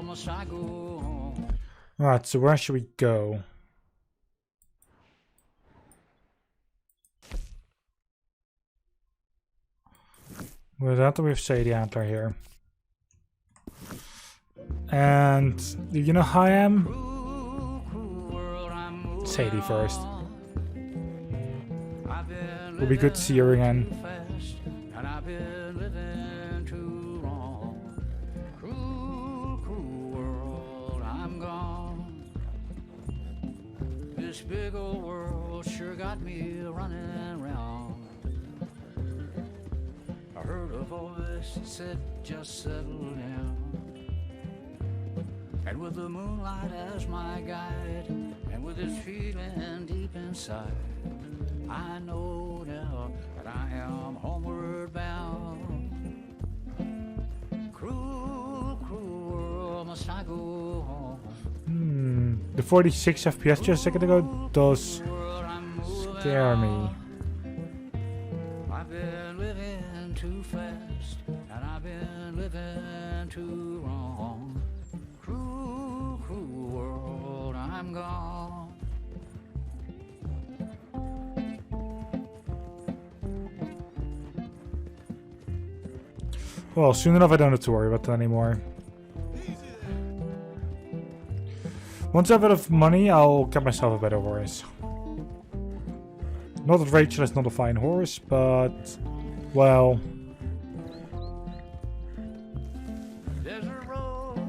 must I go on? Right, so where should we go? Well, that we have Sadie Antler here. And you know how I am? Sadie first. It'll be good to see her again. And I've been living too long. Cruel, cruel world, I'm gone. This big old world sure got me running round. I heard a voice that said, just settle down. And with the moonlight as my guide, and with this feeling deep inside, I know now that I am homeward bound. Cruel, cruel world, must I go home? The 46 FPS just a second ago does scare me. I've been living too fast, and I've been living too wrong. Cruel, cruel world, I'm gone. Well, soon enough I don't have to worry about that anymore. Once I have a bit of money, I'll get myself a better horse. Not that Rachel is not a fine horse, but... well... Desert rose,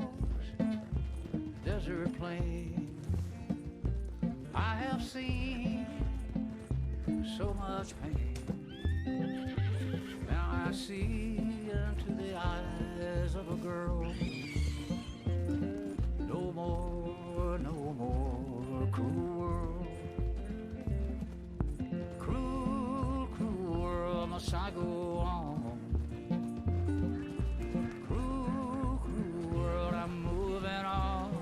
desert plain, I have seen so much pain. Now I see into the eyes of a girl. No more, no more cruel world. Cruel, cruel world, must I go on? Cruel, cruel world, I'm moving on.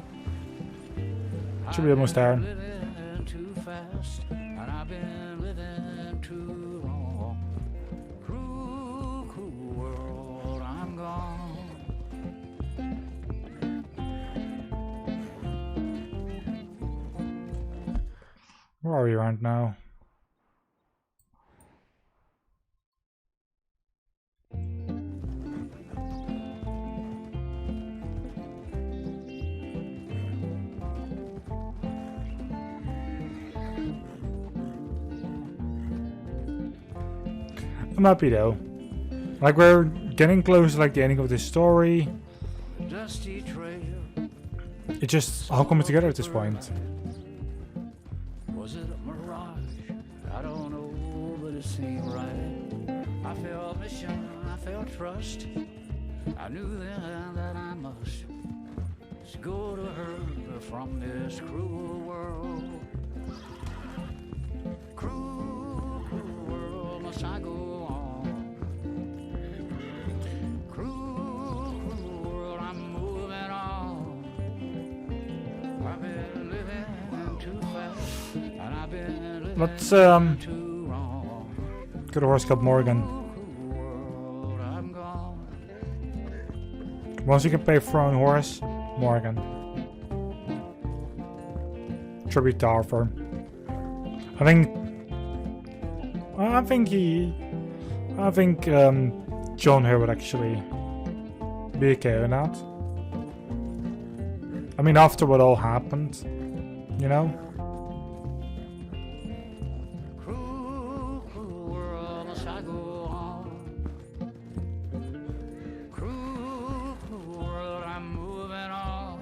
Should be almost there. I've been living too fast, and I've been living too long. Cruel, cruel world, I'm gone. Where are we right now? I'm happy though. Like we're getting close to like the ending of this story. Dusty trail. It just all coming together at this point. Was it a mirage? I don't know, but it seemed right. I felt mission, I felt trust. I knew then that I must go to her from this cruel world. Cruel, cruel world, must I go on? Cruel, cruel world, I'm moving on. I've been living too fast, and I've been living Let's too wrong. go to Horse Club Morgan. Cruel world, I'm gone. Once you can pay for own horse, Morgan. Tribute to Arthur. I think John here would actually be okay with that. I mean, after what all happened, you know? Cruel, cruel world, must I go on? Cruel, cruel world, I'm moving on.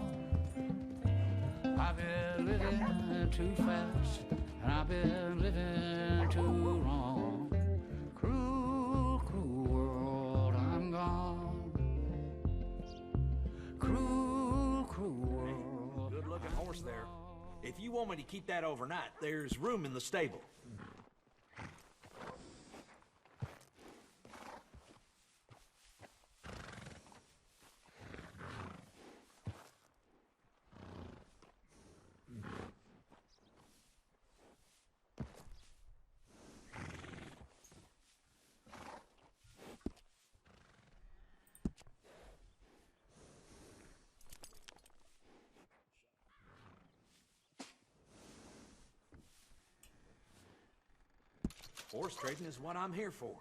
I've been living too fast, and I've been living too wrong. Cruel, cruel world, I'm gone. Cruel, cruel world. Good looking horse there. If you want me to keep that overnight, there's room in the stable. Horse trading is what I'm here for.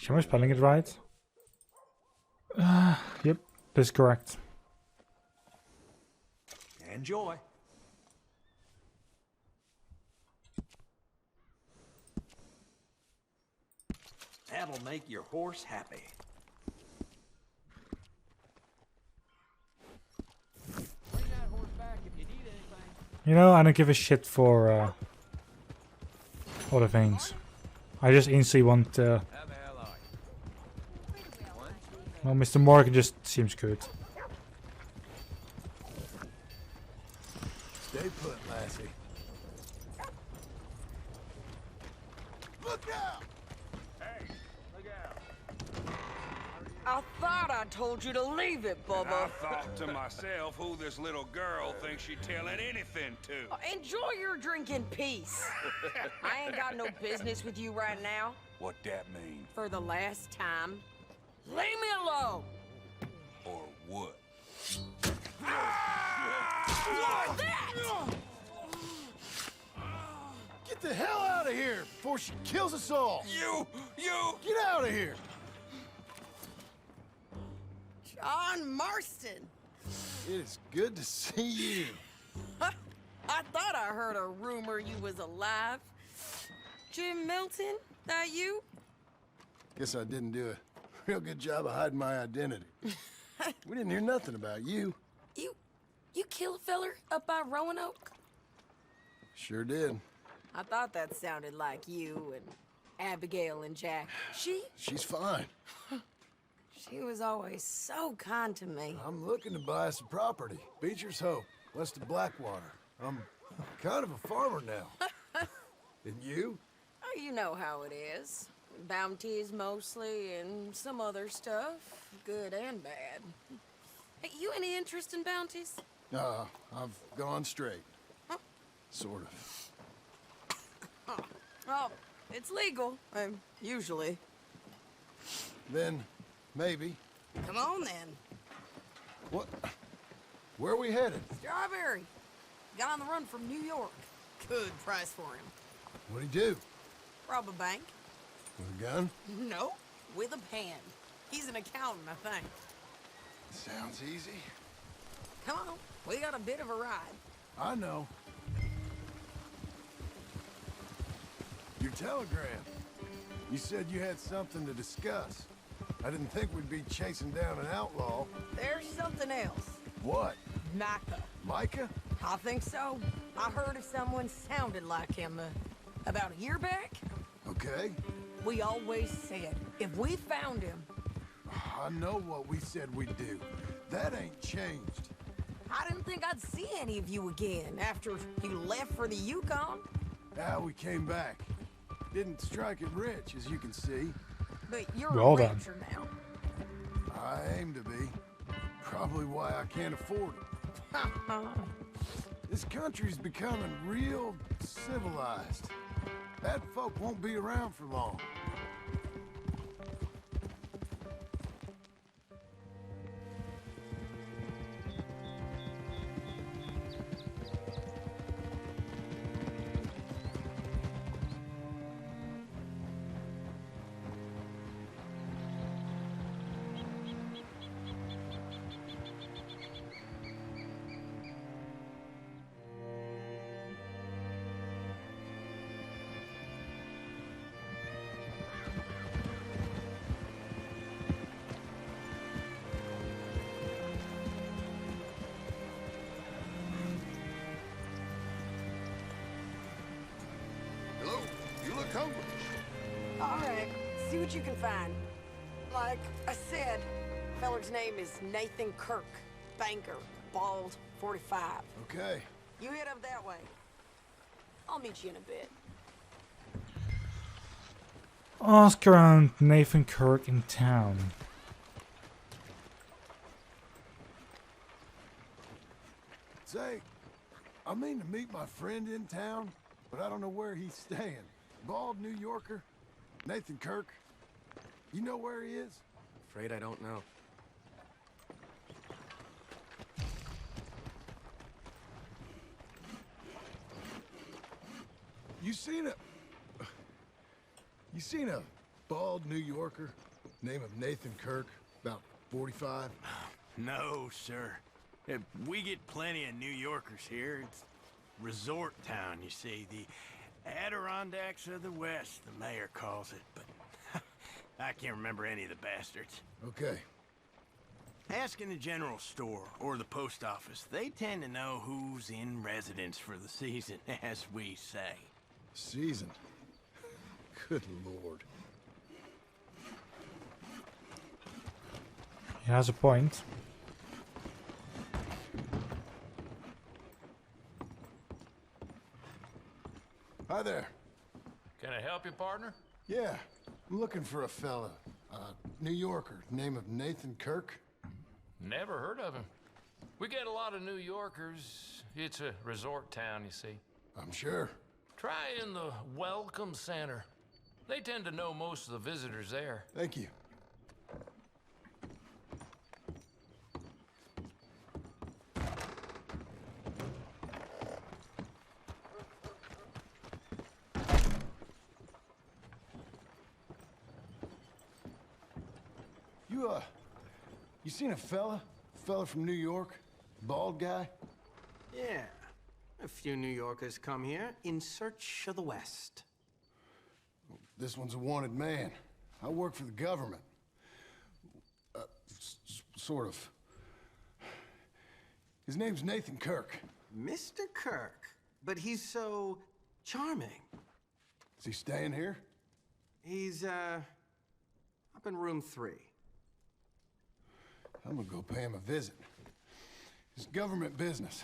Am I spelling it right? Yep, that's correct. Enjoy. That'll make your horse happy. Bring that horse back if you need anything. You know, I don't give a shit for other things. I just instantly want. Well, Mr. Morgan just seems good. Stay put, lassie. Look out! Hey, look out. I thought I told you to leave it, And I Bubba. thought to myself who this little girl thinks she's telling anything to. Enjoy your drink in peace. I ain't got no business with you right now. What that mean? For the last time, leave me alone. Or what? What's that? Get the hell out of here before she kills us all! You! Get out of here! John Marston. It is good to see you. I thought I heard a rumor you was alive. Jim Milton, that you? Guess I didn't do a real good job of hiding my identity. We didn't hear nothing about you. You kill a feller up by Roanoke? Sure did. I thought that sounded like you and Abigail and Jack. She's fine. She was always so kind to me. I'm looking to buy some property. Beecher's Hope, west of Blackwater. I'm kind of a farmer now. And you? Oh, you know how it is. Bounties mostly, and some other stuff, good and bad. Hey, you any interest in bounties? I've gone straight. Huh? Sort of. Well, it's legal, usually. Then, maybe. Come on, then. What? Where are we headed? Strawberry. Got on the run from New York. Good price for him. What'd he do? Rob a bank? With a gun? No, with a pen. He's an accountant, I think. Sounds easy. Come on, we got a bit of a ride. I know. Your telegram. You said you had something to discuss. I didn't think we'd be chasing down an outlaw. There's something else. What? Micah. Micah? I think so. I heard of someone sounded like him about a year back. Okay. We always said, if we found him... I know what we said we'd do. That ain't changed. I didn't think I'd see any of you again after you left for the Yukon. Now we came back. Didn't strike it rich, as you can see. But you're Well a done. rancher now. I aim to be. Probably why I can't afford it. This country's becoming real civilized. Bad folk won't be around for long. Hello, you look hungry. All right, see what you can find. Like I said, feller's name is Nathan Kirk. Banker, bald, 45. Okay. You head up that way. I'll meet you in a bit. Ask around Nathan Kirk in town. Say, I mean to meet my friend in town, but I don't know where he's staying. Bald New Yorker, Nathan Kirk. You know where he is? Afraid I don't know. You seen a bald New Yorker, name of Nathan Kirk, about 45? No, sir. We get plenty of New Yorkers here. It's resort town, you see. The Adirondacks of the West, the mayor calls it, but I can't remember any of the bastards. Okay. Ask in the general store or the post office. They tend to know who's in residence for the season, as we say. Season. Good lord. He has a point. Hi there. Can I help you, partner? Yeah, I'm looking for a fella. New Yorker, name of Nathan Kirk. Never heard of him. We get a lot of New Yorkers. It's a resort town, you see. I'm sure. Try in the Welcome Center. They tend to know most of the visitors there. Thank you. You seen a fella? Fella from New York? Bald guy? Yeah. A few New Yorkers come here in search of the West. This one's a wanted man. I work for the government. Sort of. His name's Nathan Kirk. Mr. Kirk? But he's so charming. Is he staying here? He's, up in room 3. I'm gonna go pay him a visit. It's government business.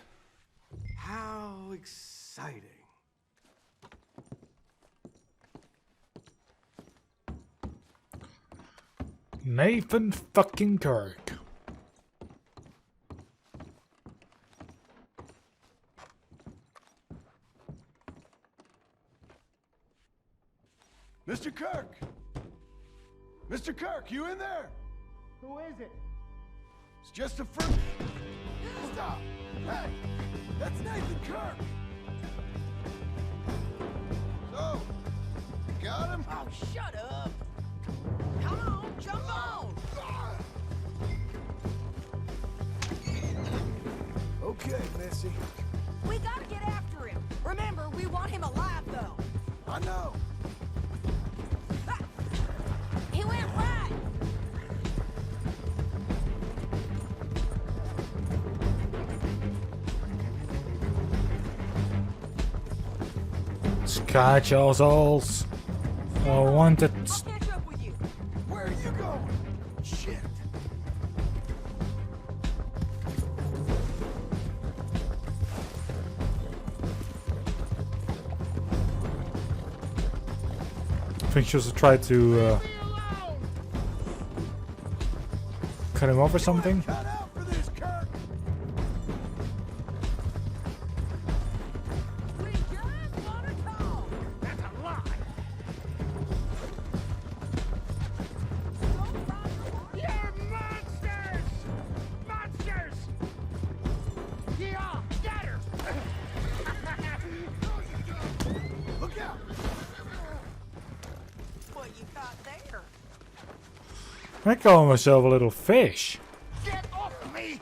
How exciting. Nathan fucking Kirk. Mr. Kirk! Mr. Kirk, you in there? Who is it? It's just a fruit. Stop! Hey! That's Nathan Kirk! So, you got him? Oh, shut up! Come on, jump on! Okay, Missy. We gotta get after him. Remember, we want him alive, though. I know. Ah! He went right. Catch assholes. I wanted. I'll catch up with you. Where are you going? Shit. I think she should try to cut him off or something. Cut out for this, Kirk! We just wanna talk. That's a lie. You're monsters! Monsters! Yeah, get her! Look out! What you got there? I call myself a little fish. Get off me!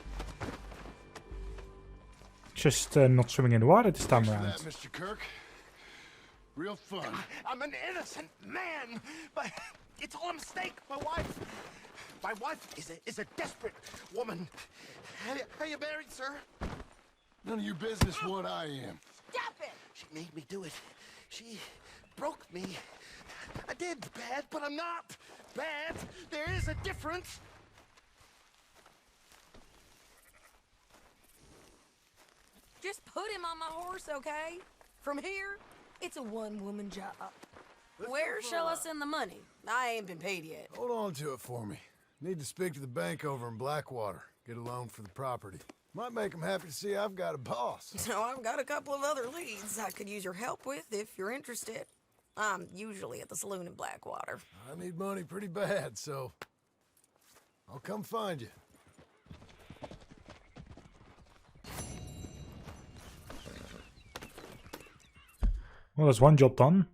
Just not swimming in the water this time Thanks for around. that, Mr. Kirk. Real fun. I'm an innocent man, but it's all a mistake. My wife is a desperate woman. Are you married, sir? None of your business what I am. Stop it! She made me do it. She broke me. I did bad, but I'm not bad. There is a difference. Just put him on my horse, okay? From here, it's a one-woman job. Where shall I send the money? I ain't been paid yet. Hold on to it for me. Need to speak to the bank over in Blackwater. Get a loan for the property. Might make them happy to see I've got a boss. So I've got a couple of other leads I could use your help with if you're interested. I'm usually at the saloon in Blackwater. I need money pretty bad, so I'll come find you. Well, that's one job done.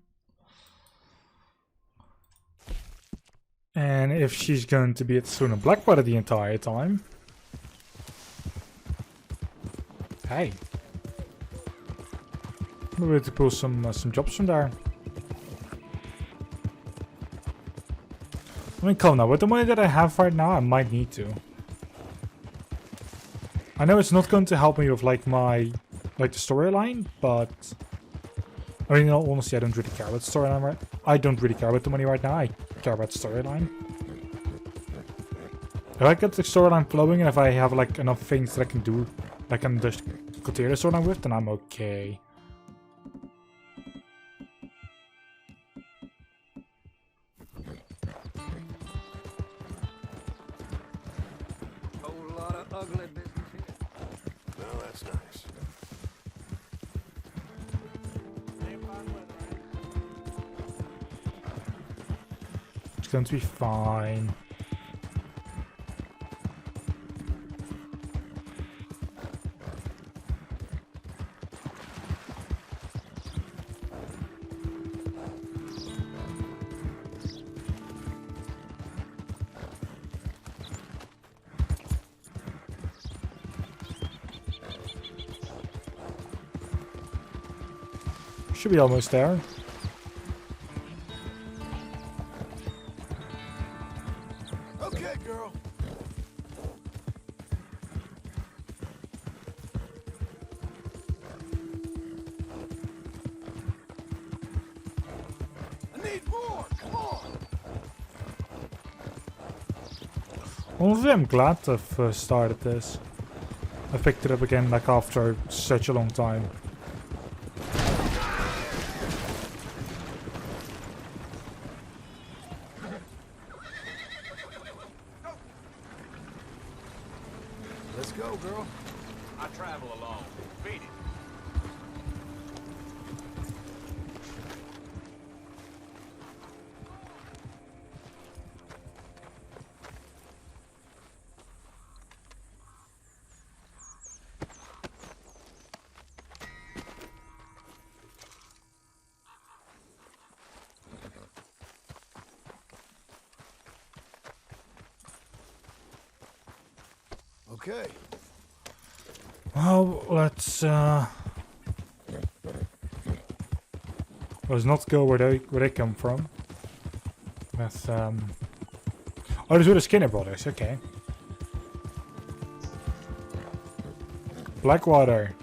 And if she's going to be at the saloon in Blackwater the entire time... Hey. Maybe we have to pull some jobs from there. I mean, come now, with the money that I have right now, I might need to. I know it's not going to help me with like my the storyline, but I mean, in all honesty, I don't really care about the storyline. Right? I don't really care about the money right now. I care about the storyline. If I get the storyline flowing, and if I have like enough things that I can do, I can just continue the storyline with, then I'm okay. Whole lot of ugly business here. Well, that's nice. It's going to be fine. Should be almost there. Okay, girl. I need more. Come on. Honestly, I'm glad to have started this. I picked it up again like after such a long time. Let's go, girl. I travel alone. Beat it. Okay. Well, let's not go where they come from. With oh, those were the Skinner brothers. Okay. Blackwater.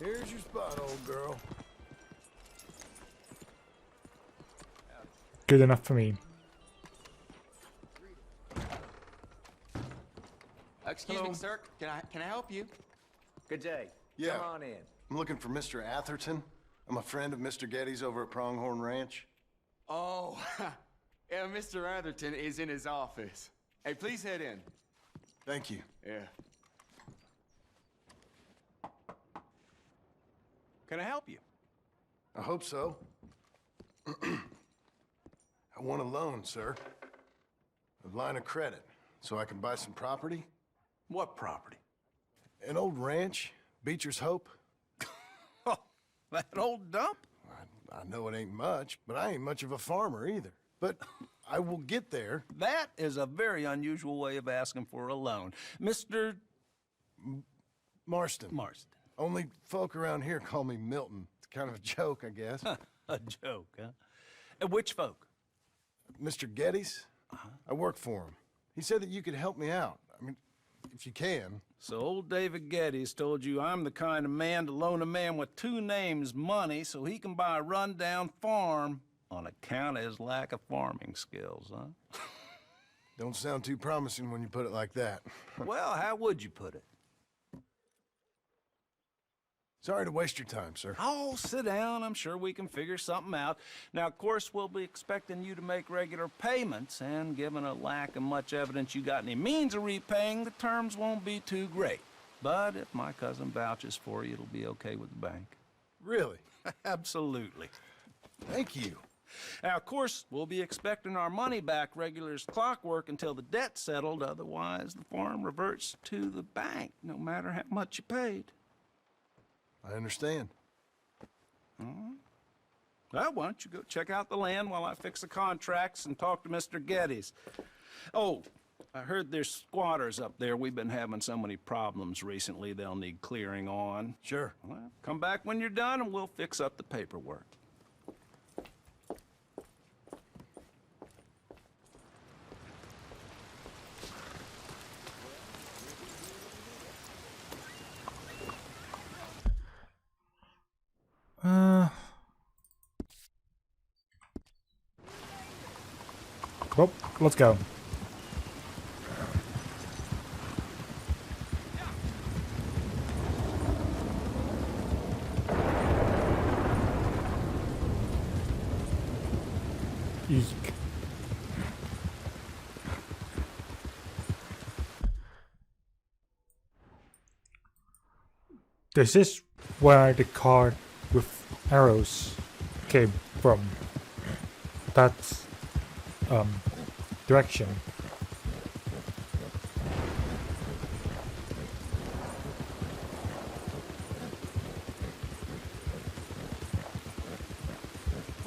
Here's your spot, old girl. Good enough for me. Excuse me, sir. Can I help you? Good day. Yeah. Come on in. I'm looking for Mr. Atherton. I'm a friend of Mr. Getty's over at Pronghorn Ranch. Oh, yeah, Mr. Atherton is in his office. Hey, please head in. Thank you. Yeah. Can I help you? I hope so. I want a loan, sir. A line of credit, so I can buy some property. What property? An old ranch, Beecher's Hope. Oh, that old dump? I know it ain't much, but I ain't much of a farmer either. But I will get there. That is a very unusual way of asking for a loan. Mr. Marston. Marston. Only folk around here call me Milton. It's kind of a joke, I guess. A joke, huh? And which folk? Mr. Getty's? I work for him. He said that you could help me out. I mean, if you can. So old David Geddes told you I'm the kind of man to loan a man with two names money so he can buy a rundown farm on account of his lack of farming skills, huh? Don't sound too promising when you put it like that. Well, how would you put it? Sorry to waste your time, sir. Oh, sit down. I'm sure we can figure something out. Now, of course, we'll be expecting you to make regular payments, and given a lack of much evidence you got any means of repaying, the terms won't be too great. But if my cousin vouches for you, it'll be okay with the bank. Really? Absolutely. Thank you. Now, of course, we'll be expecting our money back regular as clockwork until the debt's settled. Otherwise, the farm reverts to the bank, no matter how much you paid. I understand. Well, why don't you go check out the land while I fix the contracts and talk to Mr. Geddes. Oh, I heard there's squatters up there. We've been having so many problems recently, they'll need clearing on. Sure. Well, come back when you're done and we'll fix up the paperwork. Well, let's go. Eek. This is where the card with arrows came from. That's direction.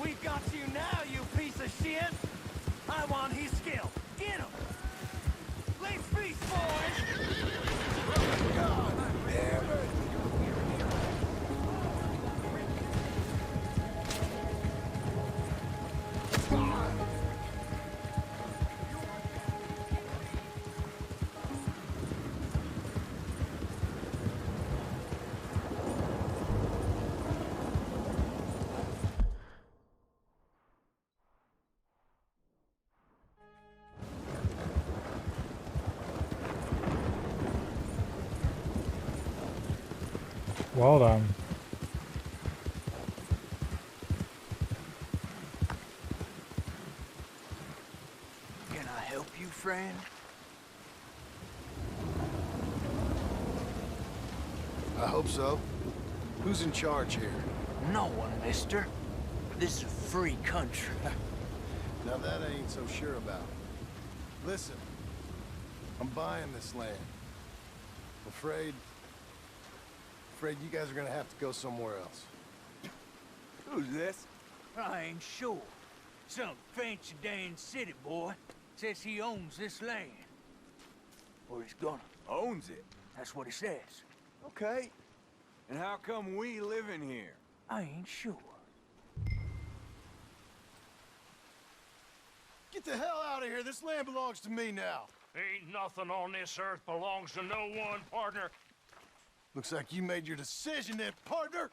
We got you now, you piece of shit! I want his skill. Get him! Let's feast, boys! God damn it! Well done. Can I help you, friend? I hope so. Who's in charge here? No one, mister. This is a free country. Now that I ain't so sure about. Listen, I'm buying this land. Afraid you guys are gonna have to go somewhere else. Who's this? I ain't sure. Some fancy Dan city boy says he owns this land. Or he's gonna. Owns it. That's what he says. Okay. And how come we live in here? I ain't sure. Get the hell out of here. This land belongs to me now. Ain't nothing on this earth belongs to no one, partner. Looks like you made your decision then, partner.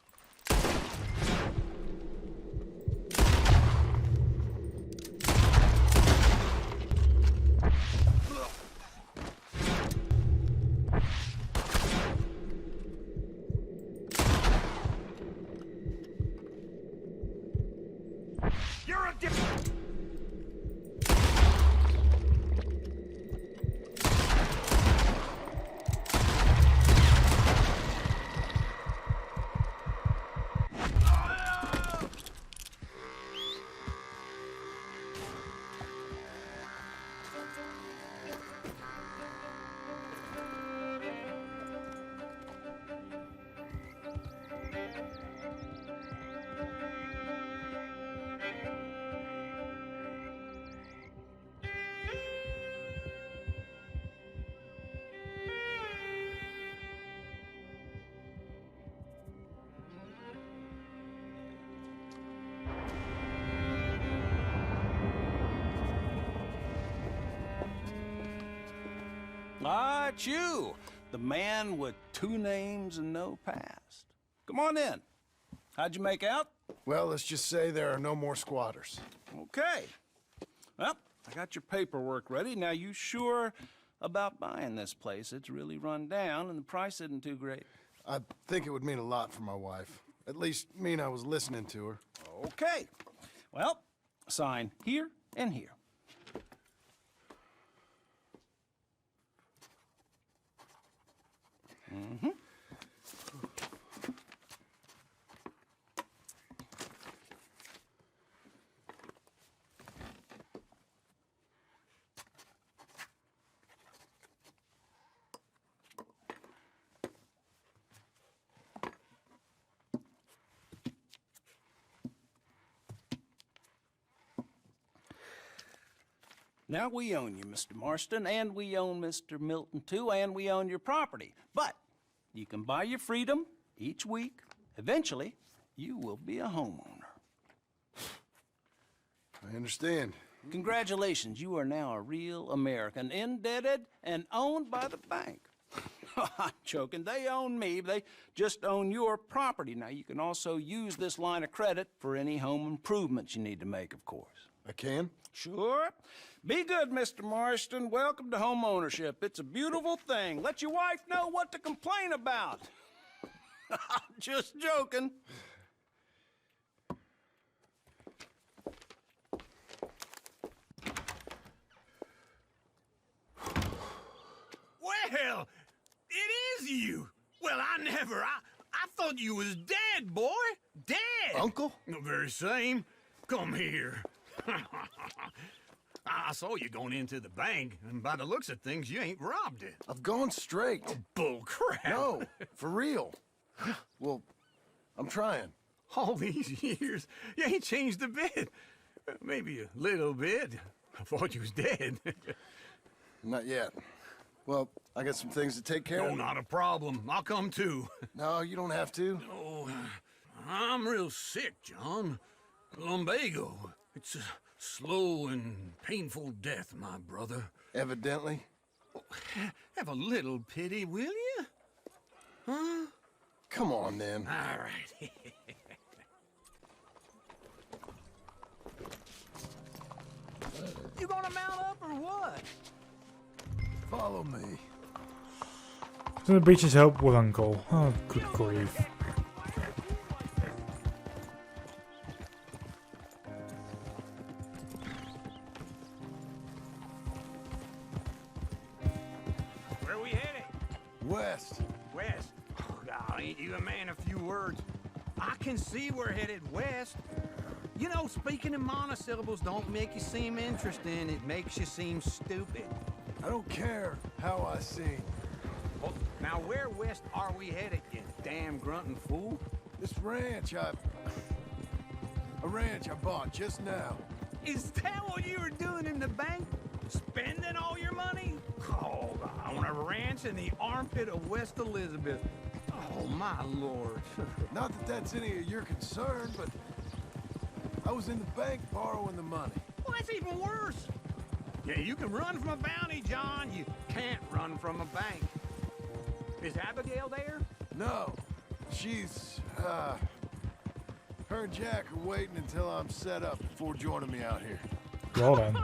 You're a different... Ah, it's you, the man with 2 names and no past. Come on in. How'd you make out? Well, let's just say there are no more squatters. Okay. Well, I got your paperwork ready. Now, you sure about buying this place? It's really run down, and the price isn't too great. I think it would mean a lot for my wife. At least mean I was listening to her. Okay. Well, sign here and here. Mm-hmm. Now we own you, Mr. Marston, and we own Mr. Milton too, and we own your property. But you can buy your freedom each week. Eventually, you will be a homeowner. I understand. Congratulations, you are now a real American, indebted and owned by the bank. I'm joking, they own me, they just own your property. Now, you can also use this line of credit for any home improvements you need to make, of course. I can? Sure. Be good, Mr. Marston. Welcome to home ownership. It's a beautiful thing. Let your wife know what to complain about. Just joking. Well, it is you. Well, I thought you was dead, boy. Dead. Uncle? The very same. Come here. I saw you going into the bank, and by the looks of things, you ain't robbed it. I've gone straight. Oh, bull crap. No, for real. Well, I'm trying. All these years, you ain't changed a bit. Maybe a little bit. I thought you was dead. Not yet. Well, I got some things to take care of. No, not a problem. I'll come too. No, you don't have to. Oh, I'm real sick, John. Lumbago. It's a slow and painful death, my brother. Evidently. Have a little pity, will you? Huh? Come on, then. All right. You gonna mount up or what? Follow me. So the beaches help with Uncle. Oh, good grief. Where are we headed? West. West. Oh, God, ain't you a man of few words? I can see we're headed west. You know, speaking in monosyllables don't make you seem interesting. It makes you seem stupid. I don't care how I sing. Well, now where west are we headed, you damn grunting fool? This ranch a ranch I bought just now. Is that what you were doing in the bank? Spending all your money? Oh, on a ranch in the armpit of West Elizabeth. Oh, my lord. Not that that's any of your concern, but I was in the bank borrowing the money. Well, that's even worse. Yeah, you can run from a bounty, John. You can't run from a bank. Is Abigail there? No. She's, her and Jack are waiting until I'm set up before joining me out here. Well then.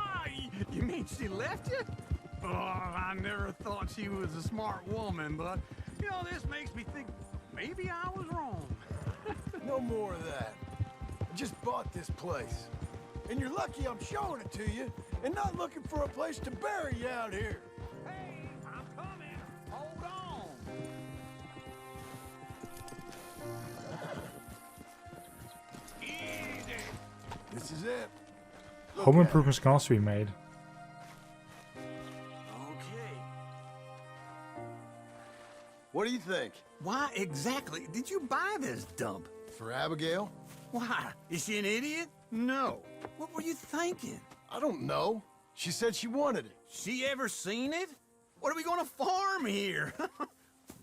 You mean she left you? Oh, I never thought she was a smart woman, but, you know, this makes me think maybe I was wrong. No more of that. I just bought this place. And you're lucky I'm showing it to you and not looking for a place to bury you out here. Hey, I'm coming. Hold on. Easy. This is it. Home improvements can also be made. Okay. What do you think? Why exactly did you buy this dump? For Abigail? Why? Is she an idiot? No. What were you thinking? I don't know. She said she wanted it. She ever seen it? What are we gonna farm here?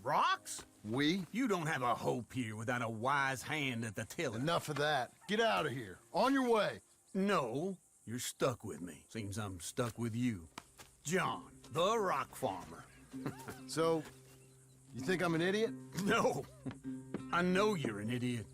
Rocks? We? You don't have a hope here without a wise hand at the tiller. Enough of that. Get out of here. On your way. No, you're stuck with me. Seems I'm stuck with you. John, the rock farmer. So, you think I'm an idiot? No, I know you're an idiot.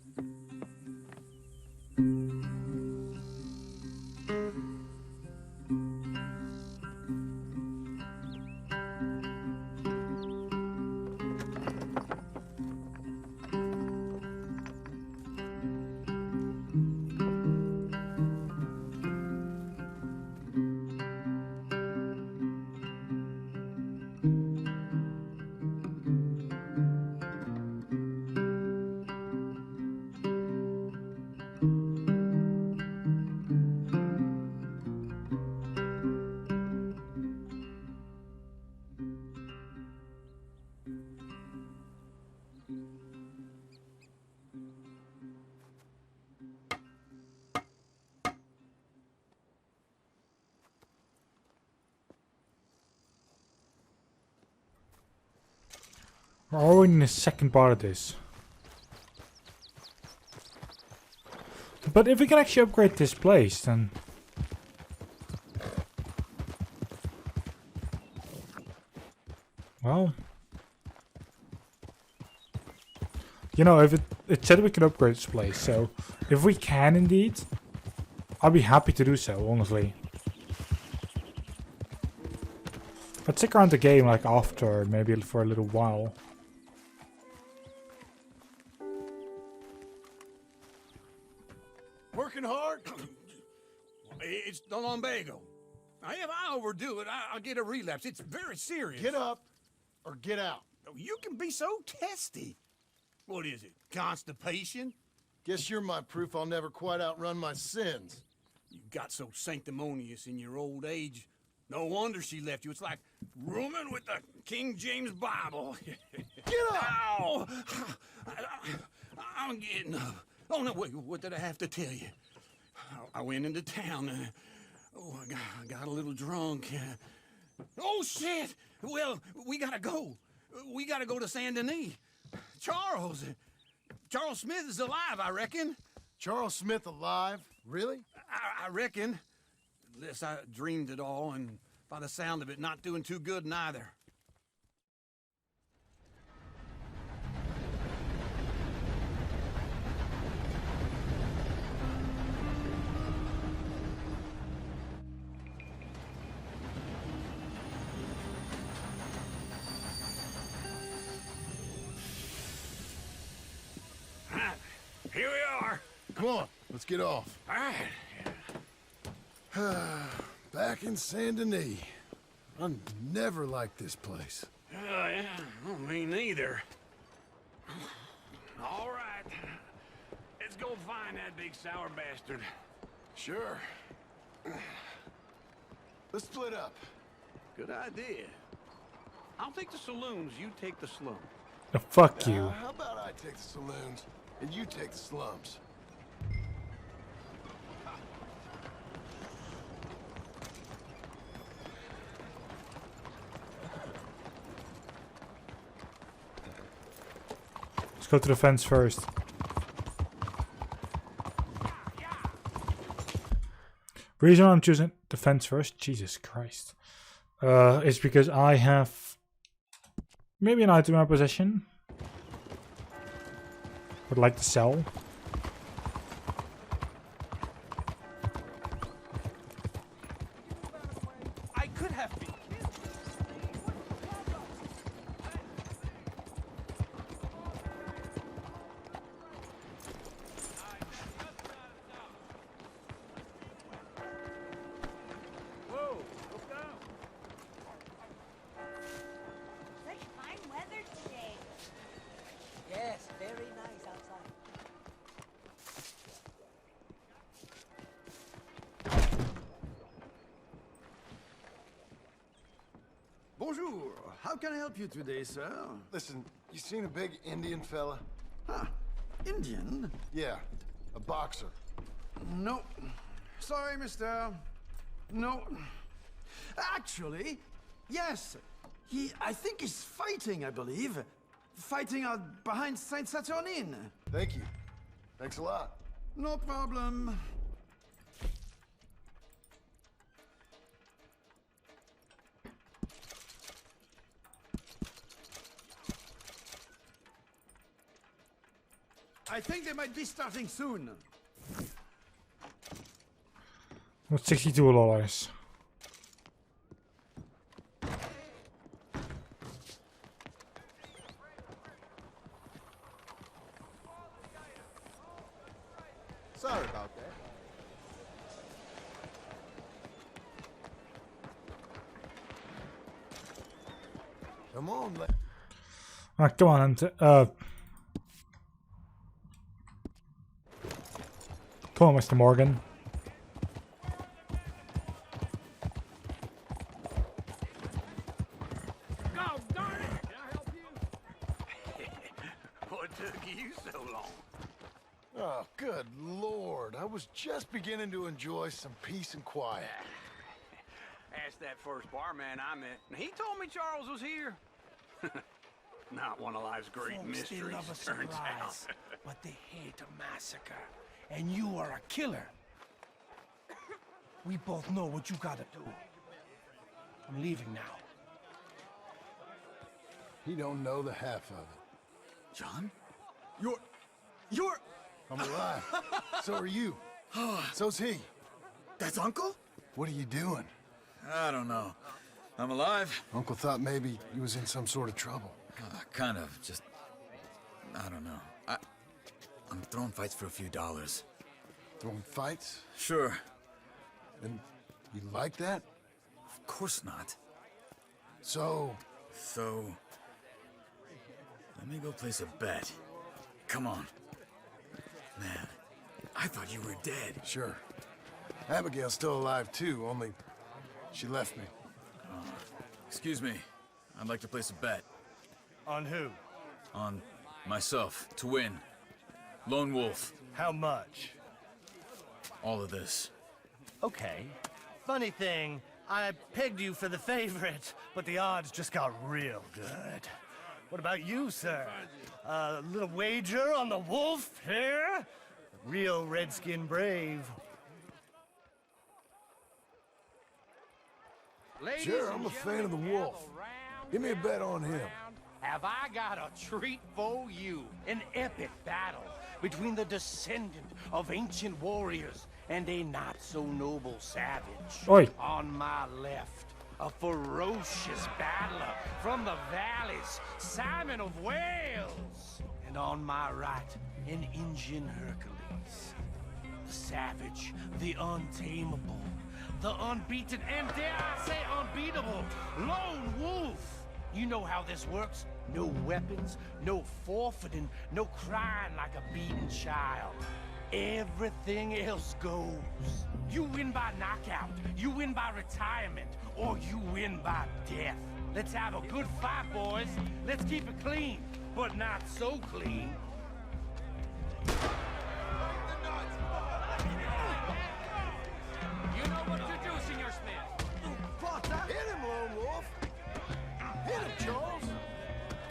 We're already in the second part of this. But if we can actually upgrade this place, then... Well... You know, if it said we could upgrade this place, so... If we can indeed, I'll be happy to do so, honestly. I'd stick around the game like after, maybe for a little while. Working hard? It's the lumbago. If I overdo it, I'll get a relapse. It's very serious. Get up or get out. You can be so testy. What is it, constipation? Guess you're my proof I'll never quite outrun my sins. You got so sanctimonious in your old age. No wonder she left you. It's like rooming with the King James Bible. Get up! Ow! I'm getting up. Oh, no, wait, what did I have to tell you? I went into town. I got a little drunk. Oh, shit! Well, we gotta go. We gotta go to Saint Denis. Charles Smith is alive, I reckon. Charles Smith alive? Really? I reckon. Unless I dreamed it all, and by the sound of it, not doing too good neither. Here we are. Come on, let's get off. All right. Back in Saint Denis. I never liked this place. Yeah, well, me neither. All right. Let's go find that big sour bastard. Sure. Let's split up. Good idea. I'll take the saloons, you take the slums. Oh, fuck you. How about I take the saloons and you take the slums? Let's go to the fence first. Reason I'm choosing the fence first, Jesus Christ, is because I have maybe an item in my possession. Would like to sell. I could have been. Whoa, look down. Such fine weather today. Yes, very nice outside. Bonjour. How can I help you today, sir? Listen, you seen a big Indian fella? Huh. Indian? Yeah, a boxer. No. Sorry, mister. No. Actually, yes. I think he's fighting, I believe. Fighting out behind Saint Saturnin. Thank you. Thanks a lot. No problem. I think they might be starting soon. What's $62? Sorry about that. Come on, Alright, come on, come on, Mr. Morgan. God darn it! Can I help you? What took you so long? Oh, good Lord. I was just beginning to enjoy some peace and quiet. Asked that first barman I met, and he told me Charles was here. not one of life's great Folks, mysteries, they love a turns out. surprise, but they hate a massacre. And you are a killer. We both know what you gotta do. I'm leaving now. He don't know the half of it. John? You're... I'm alive. So are you. So's he. That's Uncle? What are you doing? I don't know. I'm alive. Uncle thought maybe you was in some sort of trouble. Kind of. Just... I don't know. I'm throwing fights for a few dollars. Throwing fights? Sure. And you like that? Of course not. So... Let me go place a bet. Come on. Man, I thought you were dead. Sure. Abigail's still alive too, only she left me. Excuse me. I'd like to place a bet. On who? On myself, to win. Lone Wolf. How much? All of this. Okay. Funny thing, I pegged you for the favorite, but the odds just got real good. What about you, sir? A little wager on the wolf here? Real redskin brave. Sure, I'm a fan of the wolf. Give me a bet on him. Have I got a treat for you? An epic battle between the descendant of ancient warriors and a not-so-noble savage. Oi. On my left, a ferocious battler from the valleys, Simon of Wales. And on my right, an Indian Hercules. The savage, the untamable, the unbeaten, and dare I say unbeatable, Lone Wolf. You know how this works. No weapons, no forfeiting, no crying like a beaten child. Everything else goes. You win by knockout, you win by retirement, or you win by death. Let's have a good fight, boys. Let's keep it clean, but not so clean. You know what to do, Senor Smith. Hit him, Lone Wolf. Hit him, Charles.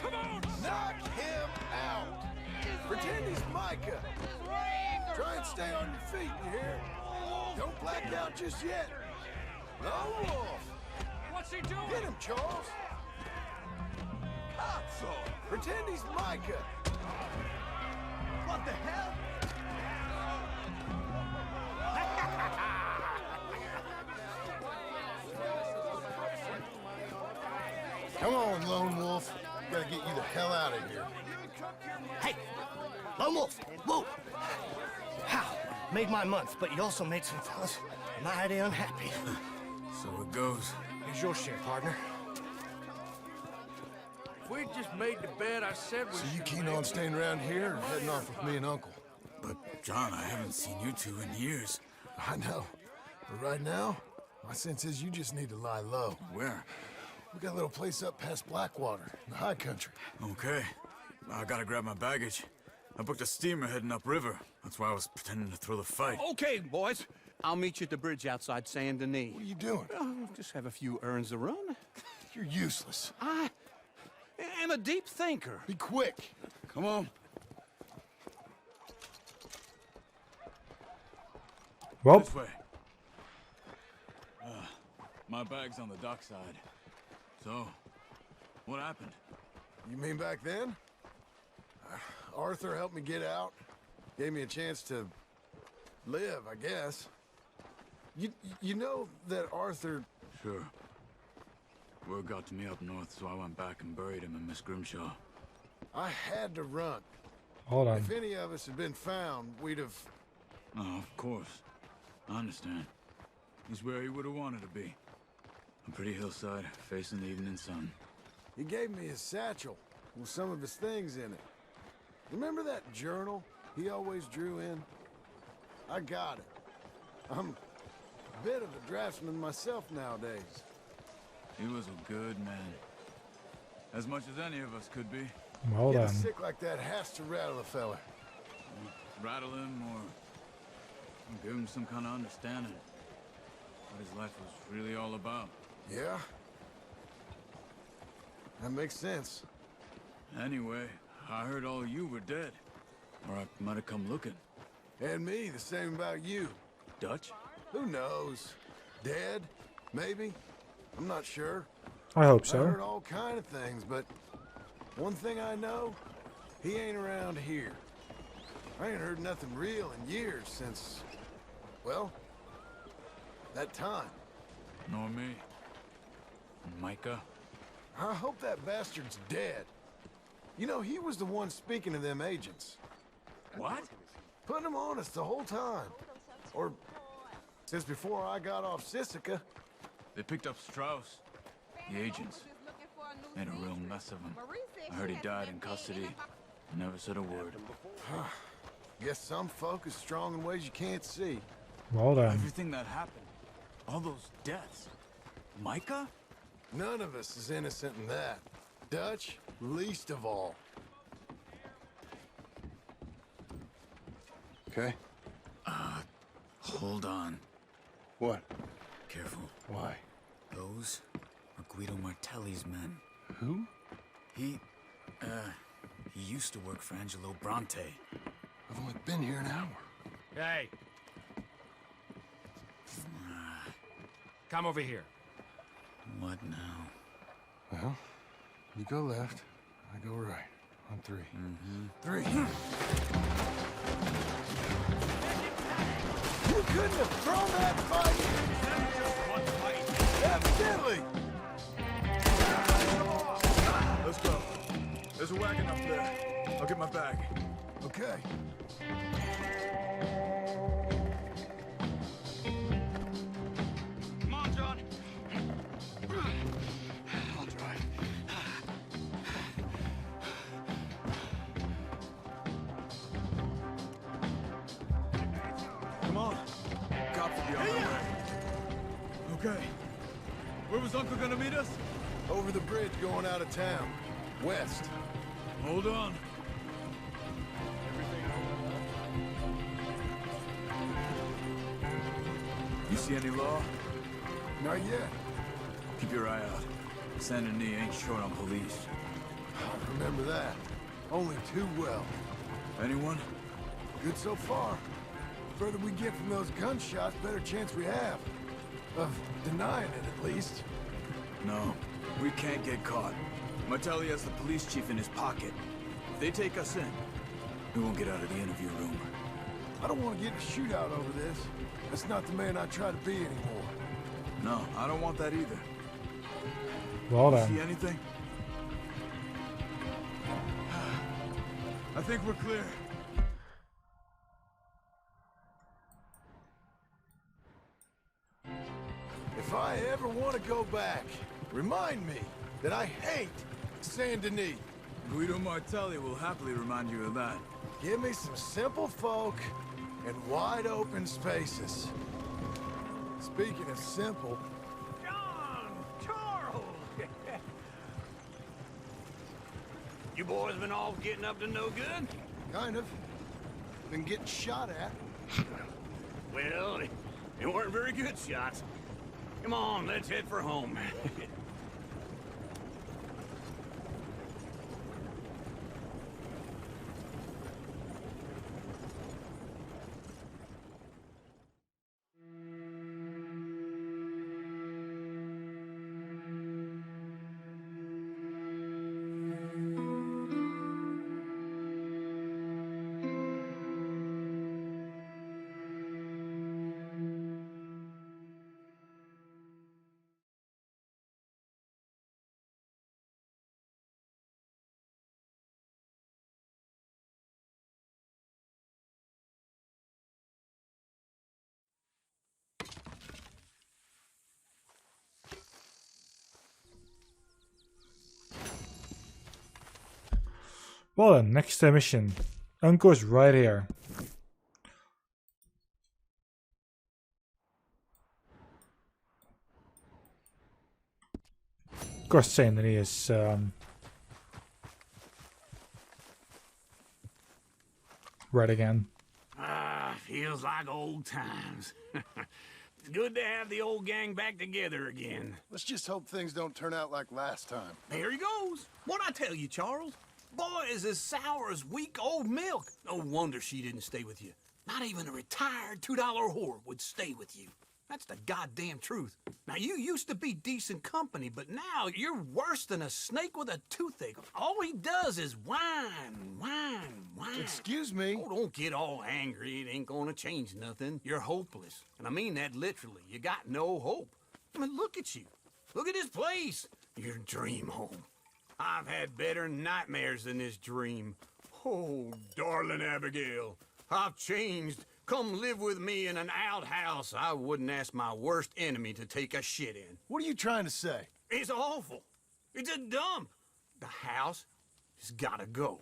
Come on! Knock him out. Pretend he's Micah. Try and stay on your feet, you hear? Don't black out just yet. Lone Wolf. What's he doing? Hit him, Charles. Pretend he's Micah. What the hell? Come on, Lone Wolf. Gotta get you the hell out of here. Hey, Lone Wolf, whoa! How? Made my month, but you also made some fellas mighty unhappy. So it goes. Here's your share, partner. If we just made the bet I said we So you should keen make, on staying around here or heading off with me and Uncle? But, John, I haven't seen you two in years. I know. But right now, my sense is you just need to lie low. Where? We got a little place up past Blackwater, in the high country. Okay. I gotta grab my baggage. I booked a steamer heading upriver. That's why I was pretending to throw the fight. Okay, boys. I'll meet you at the bridge outside Saint Denis. What are you doing? Oh, just have a few errands to run. You're useless. I am a deep thinker. Be quick. Come on. Well, This way. My bag's on the dockside. So, what happened? You mean back then? Arthur helped me get out. Gave me a chance to live, I guess. You know that Arthur... Sure. Word got to me up north, so I went back and buried him in Miss Grimshaw. I had to run. hold on. If any of us had been found, we'd have... Oh, of course. I understand. He's where he would have wanted to be. A pretty hillside, facing the evening sun. He gave me his satchel with some of his things in it. Remember that journal he always drew in? I got it. I'm a bit of a draftsman myself nowadays. He was a good man. As much as any of us could be. Well Getting then. sick like that has to rattle a fella. Rattle him or give him some kind of understanding. What his life was really all about. Yeah? That makes sense. Anyway, I heard all you were dead. Or I might have come looking. And me, the same about you. Dutch? Who knows? Dead? Maybe? I'm not sure. I hope I so. heard all kind of things, but one thing I know, he ain't around here. I ain't heard nothing real in years since, well, that time. Nor me. Micah? I hope that bastard's dead. You know, he was the one speaking to them agents. What? Putting them on us the whole time. Or since before I got off Sisika. They picked up Strauss. The agents. Made a real mess of him. I heard he died in custody. Never said a word. Guess some folk is strong in ways you can't see. Well then. Everything that happened. All those deaths. Micah? None of us is innocent in that. Dutch, least of all. Okay? Hold on. What? Careful. Why? Those are Guido Martelli's men. Who? He used to work for Angelo Bronte. I've only been here an hour. Hey. Come over here. What now? Well, you go left, I go right. On three. Three. You couldn't have thrown that fight! Evidently! Let's go. There's a wagon up there. I'll get my bag. Okay. Come on, John. I'll drive. Come on. Cops will be on their way. Okay. Where was Uncle gonna meet us? Over the bridge going out of town. West. Hold on. You see any law? Not yet. Keep your eye out. Saint Denis ain't short on police. I remember that. Only too well. Anyone? Good so far. Further we get from those gunshots, better chance we have. Of denying it, at least. No. We can't get caught. Martelli has the police chief in his pocket. If they take us in, we won't get out of the interview room. I don't want to get in a shootout over this. That's not the man I try to be anymore. No, I don't want that either. Well See then. anything? I think we're clear. If I ever want to go back, remind me that I hate Saint Denis. Guido Martelli will happily remind you of that. Give me some simple folk and wide open spaces. Speaking of simple, John! Charles! You boys been all getting up to no good? kind of. Been getting shot at. Well, they weren't very good shots. Come on, let's head for home. Well then, next mission. Uncle's right here. Of course, saying that he is right again. Ah, feels like old times. It's good to have the old gang back together again. Let's just hope things don't turn out like last time. There he goes. What'd I tell you, Charles? Boy, is as sour as week-old milk. No wonder she didn't stay with you. Not even a retired $2 whore would stay with you. That's the goddamn truth. Now, you used to be decent company, but now you're worse than a snake with a toothache. All he does is whine, whine, whine. Excuse me? Oh, don't get all angry. It ain't gonna change nothing. You're hopeless. And I mean that literally. You got no hope. I mean, look at you. Look at this place. Your dream home. I've had better nightmares than this dream. Oh, darling Abigail, I've changed. Come live with me in an outhouse I wouldn't ask my worst enemy to take a shit in. What are you trying to say? It's awful. It's a dump. The house has gotta go.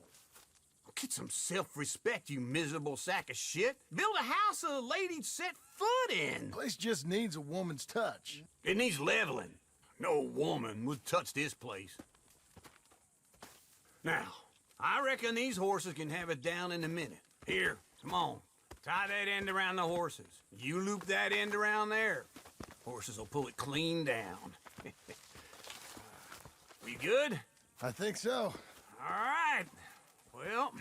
Get some self-respect, you miserable sack of shit. Build a house a lady'd set foot in. Place just needs a woman's touch. It needs leveling. No woman would touch this place. Now, I reckon these horses can have it down in a minute. Here, come on. Tie that end around the horses. You loop that end around there. Horses will pull it clean down. We good? I think so. All right. Well,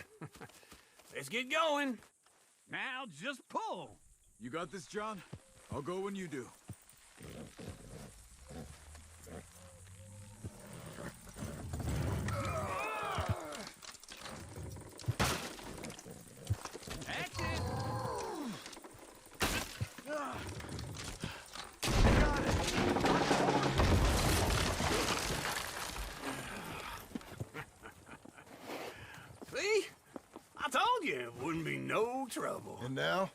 let's get going. Now just pull. You got this, John? I'll go when you do. That's it. See? I told you it wouldn't be no trouble. And now?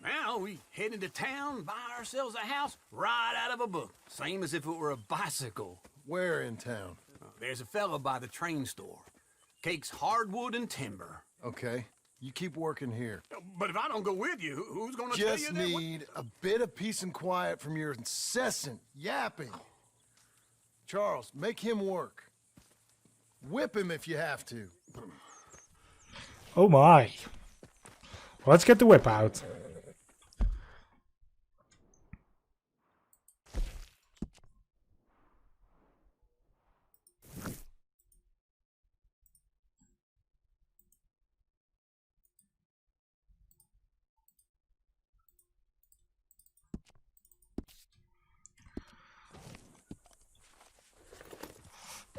Now we head into town, buy ourselves a house right out of a book. Same as if it were a bicycle. Where in town? There's a fella by the train store. Cakes hardwood and timber. Okay. You keep working here. But if I don't go with you, who's gonna tell you Just that? need a bit of peace and quiet from your incessant yapping. Charles, make him work. Whip him if you have to. Oh my. Let's get the whip out.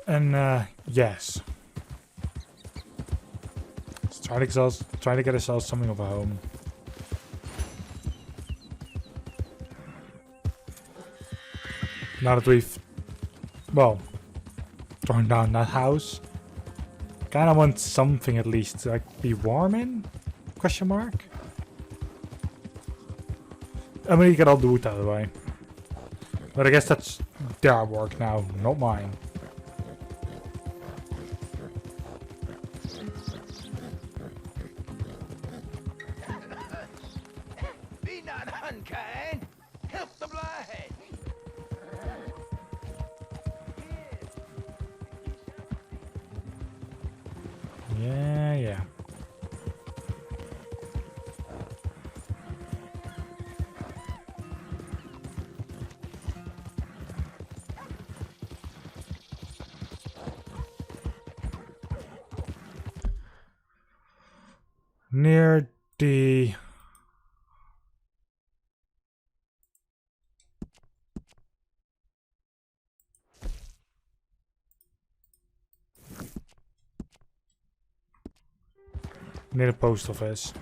And yes. Let's try to get ourselves something of a home. Now that we've, well, torn down that house, kind of want something at least to like be warm in? Question mark. I mean, you get all the wood out of the way, but I guess that's their work now, not mine. Be not unkind. Help the blind. Yeah. Near the post office.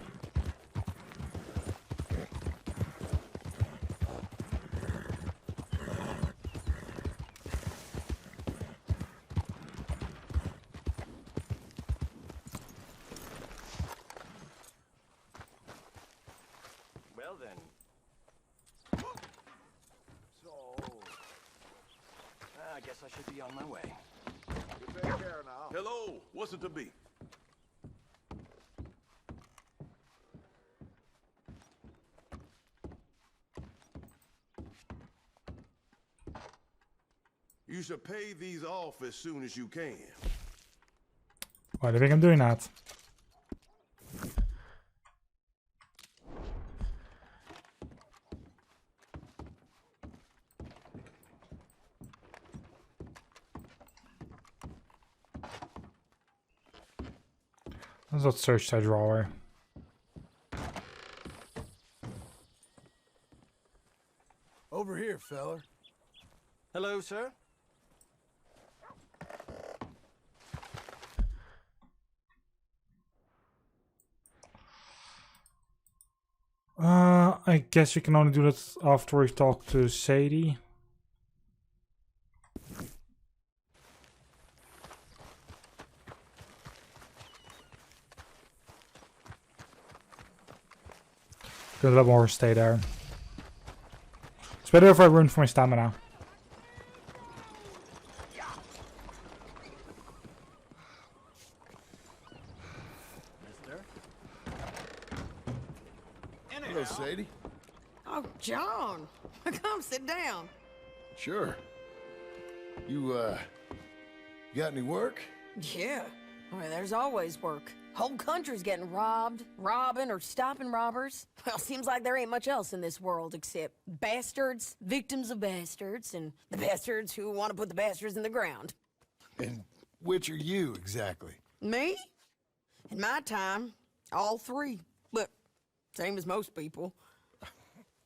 Well then. So, I guess I should be on my way. You take care now. Hello, what's it to be? You should pay these off as soon as you can. Why do you think I'm doing that? Let's not search that drawer. Over here, feller. Hello, sir. I guess you can only do that after we've talked to Sadie. Gonna let more stay there. It's better if I run for my stamina. Hello, Sadie. Oh, John. Come sit down. Sure. You got any work? Yeah. Well, there's always work. Whole country's getting robbed, robbing, or stopping robbers. Well, seems like there ain't much else in this world except bastards, victims of bastards, and the bastards who want to put the bastards in the ground. And which are you, exactly? Me? In my time, all three. But same as most people.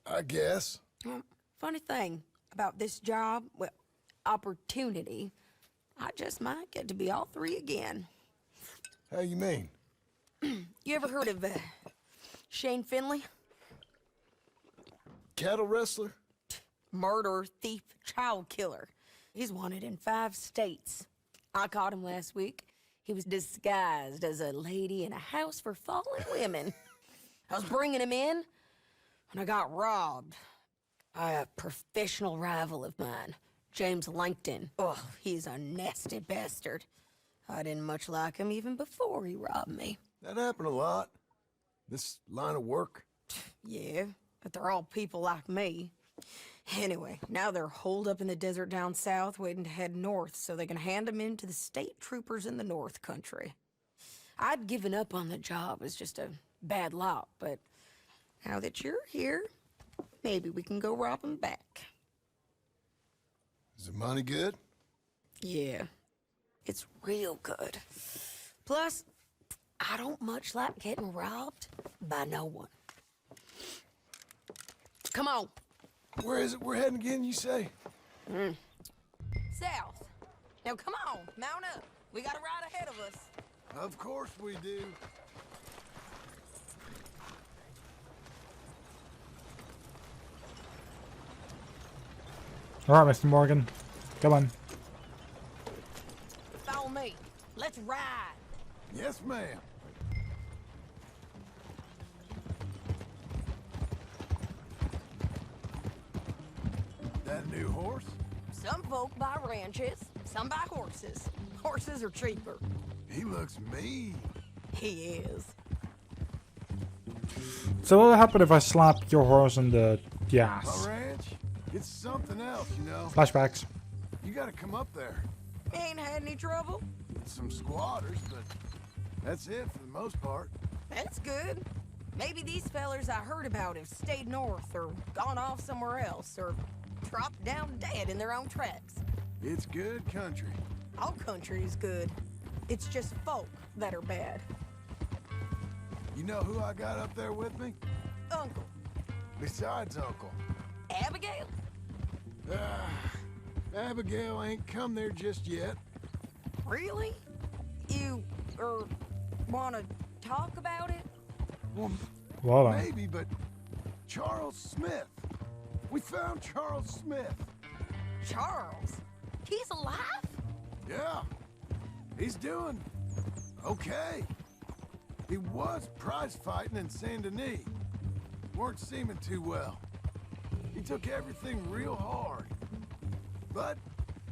I guess. Funny thing about this job, well, opportunity, I just might get to be all three again. How you mean? You ever heard of Shane Finley? Cattle wrestler? Murderer, thief, child killer. He's wanted in 5 states. I caught him last week. He was disguised as a lady in a house for fallen women. I was bringing him in when I got robbed by a professional rival of mine, James Langton. Oh, he's a nasty bastard. I didn't much like him even before he robbed me. That happened a lot. This line of work. Yeah, but they're all people like me. Anyway, now they're holed up in the desert down south waiting to head north so they can hand them in to the state troopers in the north country. I'd given up on the job as just a bad lot, but now that you're here, maybe we can go rob them back. Is the money good? Yeah, it's real good. Plus, I don't much like getting robbed by no one. Come on. Where is it we're heading again, you say? South. Now come on, mount up. We got a ride ahead of us. Of course we do. Alright, Mr. Morgan. Come on. Follow me. Let's ride. Yes, ma'am. That a new horse? Some folk buy ranches, some buy horses. Horses are cheaper. He looks mean. He is. So what will happen if I slap your horse on the ass? My ranch? It's something else, you know. Flashbacks. You gotta come up there. Ain't had any trouble? Some squatters, but that's it for the most part. That's good. Maybe these fellers I heard about have stayed north or gone off somewhere else or dropped down dead in their own tracks. It's good country. All country is good. It's just folk that are bad. You know who I got up there with me? Uncle. Besides Uncle. Abigail? Abigail ain't come there just yet. Really? You, wanna talk about it? Well, maybe, but Charles Smith. We found Charles Smith. Charles? He's alive? Yeah. He's doing okay. He was prize fighting in Saint Denis. Weren't seeming too well. He took everything real hard. But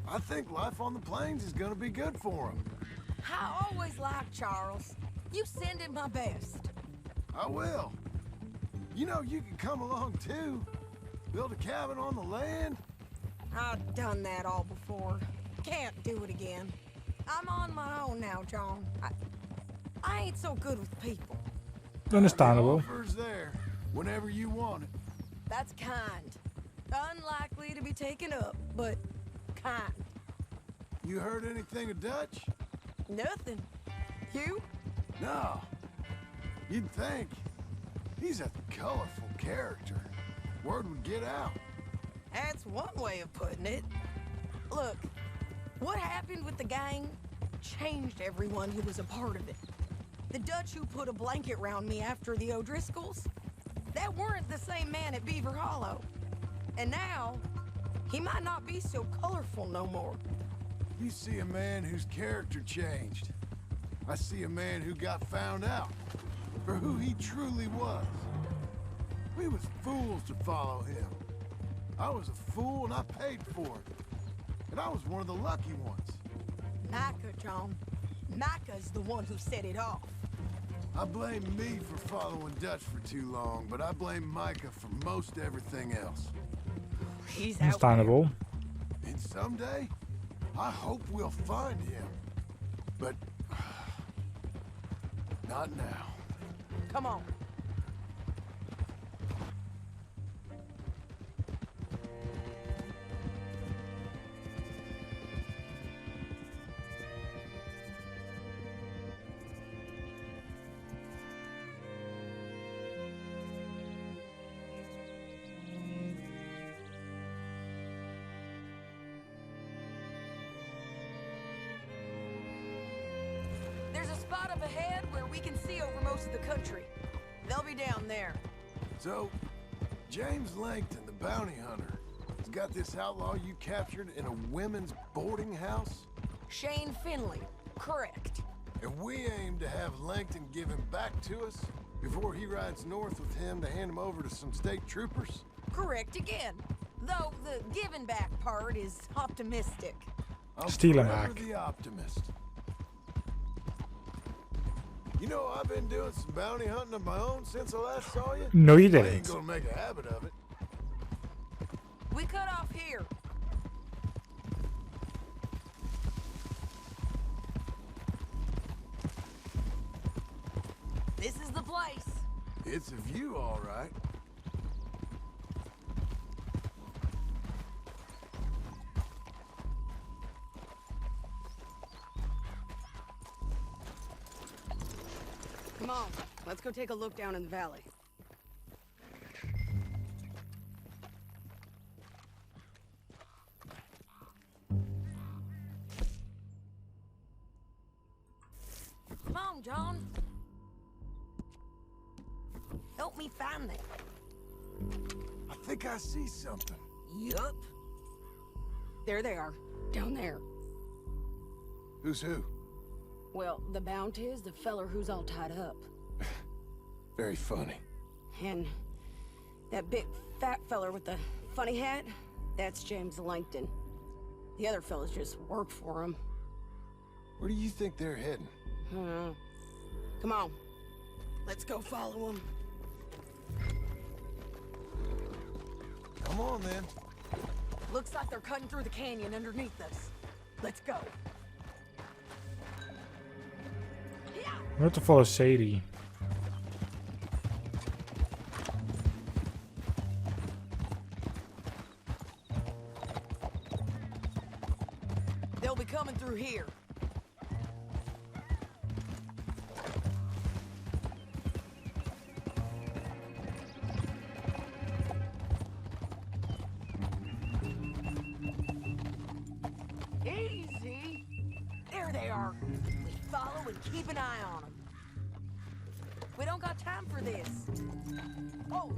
I think life on the plains is gonna be good for him. I always liked Charles. You send him my best. I will. You know, you can come along too. Build a cabin on the land. I've done that all before. Can't do it again. I'm on my own now, John. I ain't so good with people. Understandable. The offer's there whenever you want it. That's kind. Unlikely to be taken up, but kind. You heard anything of Dutch? Nothing. You? No. You'd think. He's a colorful character. Word would get out. That's one way of putting it. Look, what happened with the gang changed everyone who was a part of it. The Dutch who put a blanket round me after the O'Driscolls, that weren't the same man at Beaver Hollow. And now, he might not be so colorful no more. You see a man whose character changed. I see a man who got found out for who he truly was. We was fools to follow him. I was a fool and I paid for it. And I was one of the lucky ones. Micah, John. Micah's the one who set it off. I blame me for following Dutch for too long, but I blame Micah for most everything else. He's Understandable. And someday, I hope we'll find him. But not now. Come on. There's a spot up ahead where we can see over most of the country. They'll be down there. So, James Langton, the bounty hunter, has got this outlaw you captured in a women's boarding house? Shane Finley, correct. And we aim to have Langton give him back to us before he rides north with him to hand him over to some state troopers? Correct again. Though the giving back part is optimistic. I'm Steal him forever back. the optimist. You know, I've been doing some bounty hunting of my own since I last saw you. No, you I ain't didn't. gonna make a habit of it. We cut off here. This is the place. It's a view, all right. Come on, let's go take a look down in the valley. Come on, John. Help me find them. I think I see something. Yup. There they are, down there. Who's who? Well, the Bounty is the feller who's all tied up. Very funny. And that big fat feller with the funny hat, that's James Langton. The other fellas just work for him. Where do you think they're heading? Come on, let's go follow him. Come on, then. Looks like they're cutting through the canyon underneath us. Let's go. We have to follow Sadie. They'll be coming through here. Easy. There they are. We follow and keep an eye on them. We don't got time for this. Oh,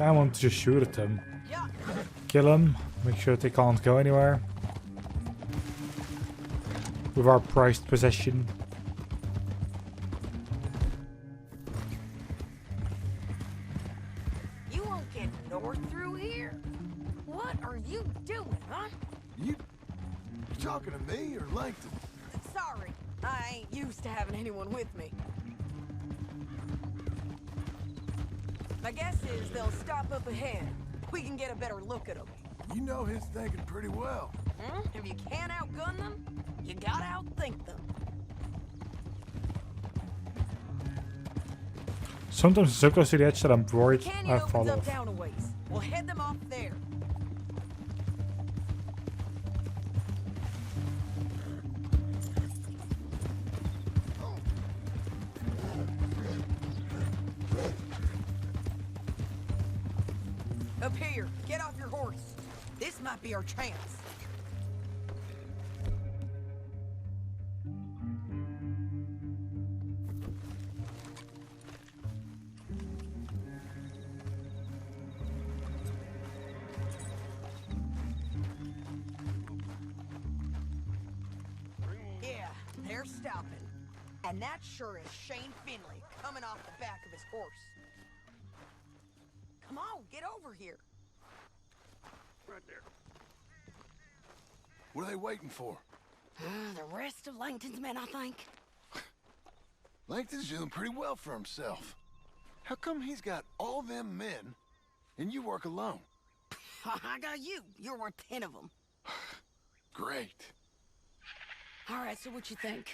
I want to just shoot at them. yeah. Kill them. Make sure they can't go anywhere. With our prized possession. You won't get north through here. What are you doing, huh? You talking to me or Langton? Sorry, I ain't used to having anyone with me. My guess is they'll stop up ahead. We can get a better look at them. You know his thinking pretty well. If you can't outgun them, you gotta outthink them. Sometimes it's so close to the edge that I'm worried Canyon I opens fall up off. down a ways. We'll head them off there. Up here, get off your horse. This might be our chance. Yeah, they're stopping. And that sure is Shane Finley coming off the back of his horse. Come on, get over here. Right there. What are they waiting for? The rest of Langton's men, I think. Langton's doing pretty well for himself. How come he's got all them men, and you work alone? I got you. You're worth 10 of them. Great. All right, so what you think?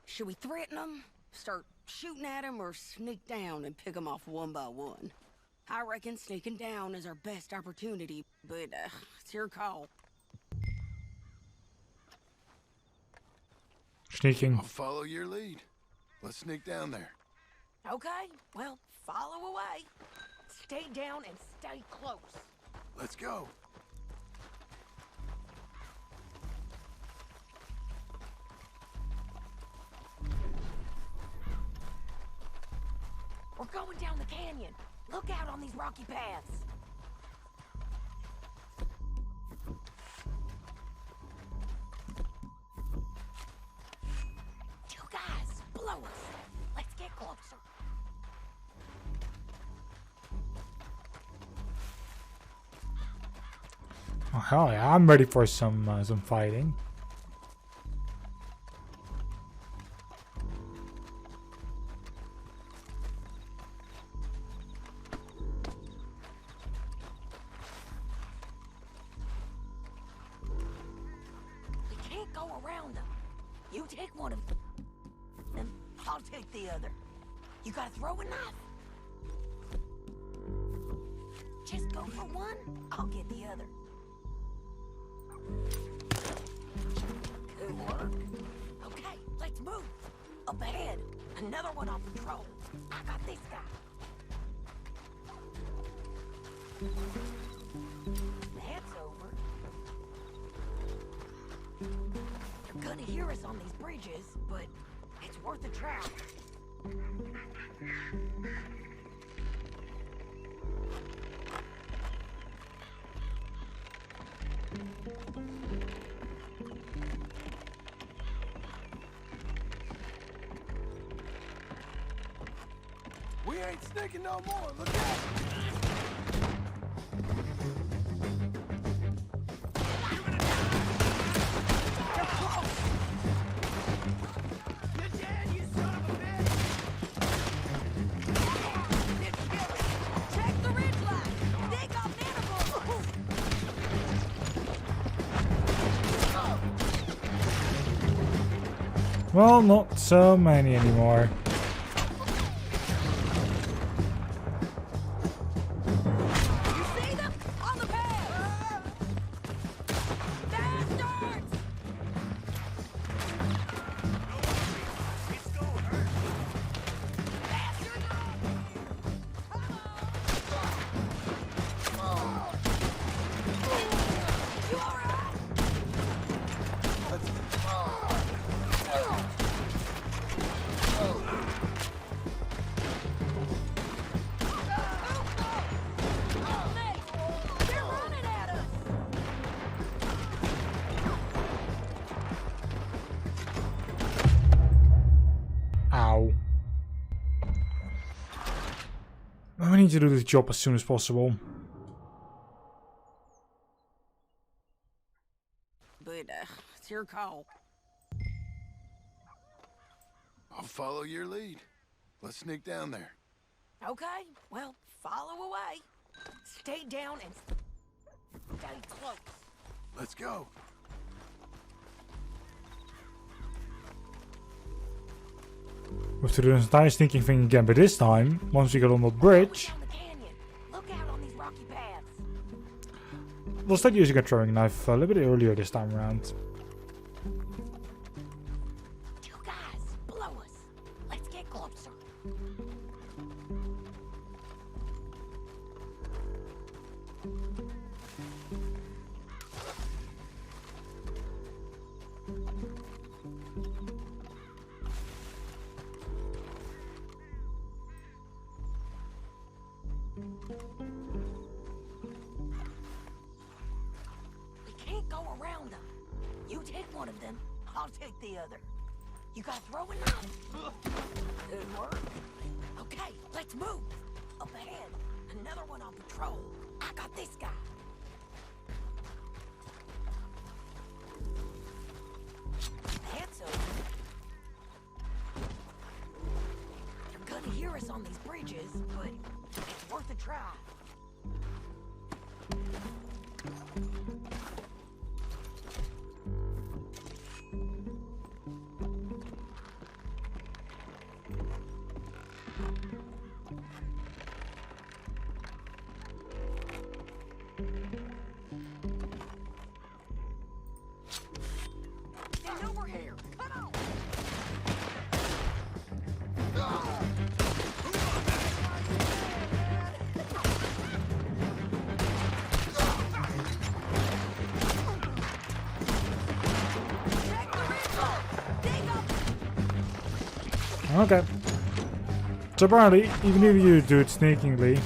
Should we threaten them, start shooting at them, or sneak down and pick them off one by one? I reckon sneaking down is our best opportunity, but it's your call. Sneaking. I'll follow your lead. Let's sneak down there. Okay, well, follow away. Stay down and stay close. Let's go. We're going down the canyon. Look out on these rocky paths. You guys, blow us. Let's get closer. Oh hell yeah, I'm ready for some fighting. You take one of them, and I'll take the other. You gotta throw a knife. Just go for one, I'll get the other. Good work. Okay, let's move. Up ahead, another one on patrol. I got this guy. That's over. You're gonna hear us on these bridges, but it's worth a try. We ain't sneaking no more. Look out! Well, not so many anymore. I need to do this job as soon as possible. But, it's your call. I'll follow your lead. Let's sneak down there. Okay, well, follow away. Stay down and stay close. Let's go. We have to do this entire sneaking thing again, but this time, once we get on the bridge, look out on these rocky paths. we'll start using a throwing knife a little bit earlier this time around. You guys, blow us. Let's get closer. We can't go around them. You take one of them, I'll take the other. You got a throwing knife? Good work. Okay, let's move. Up ahead, another one on patrol. I got this guy. That's open. They're gonna hear us on these bridges, but it's worth a try. Stand over here. Come on. Okay. So apparently, even if you do it sneakingly,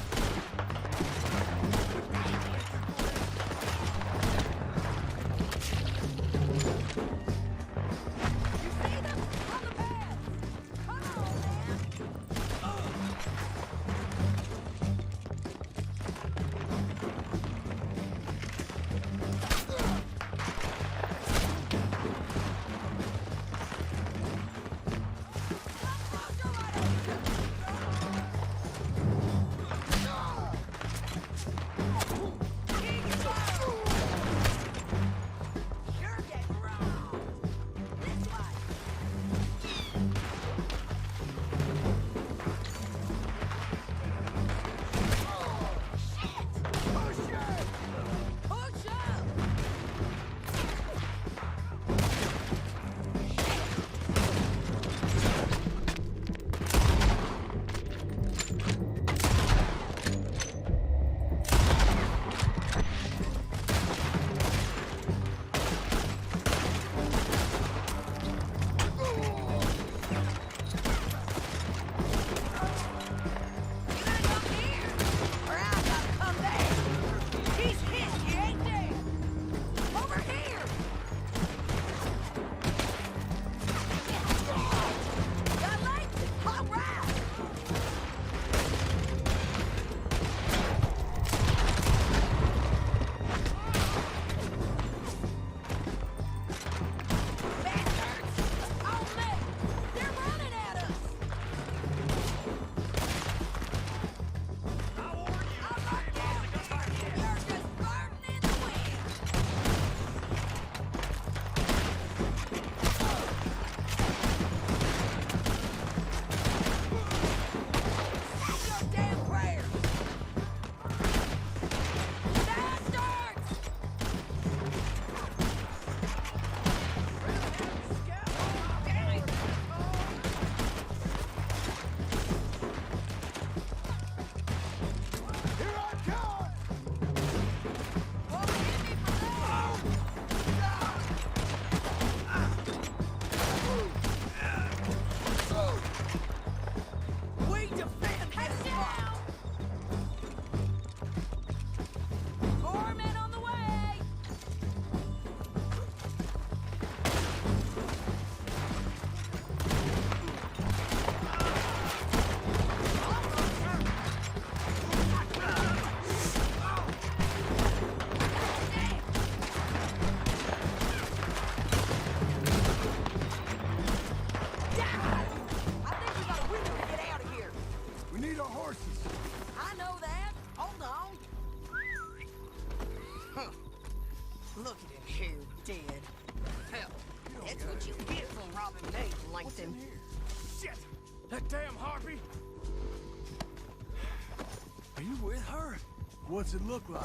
What's it look like?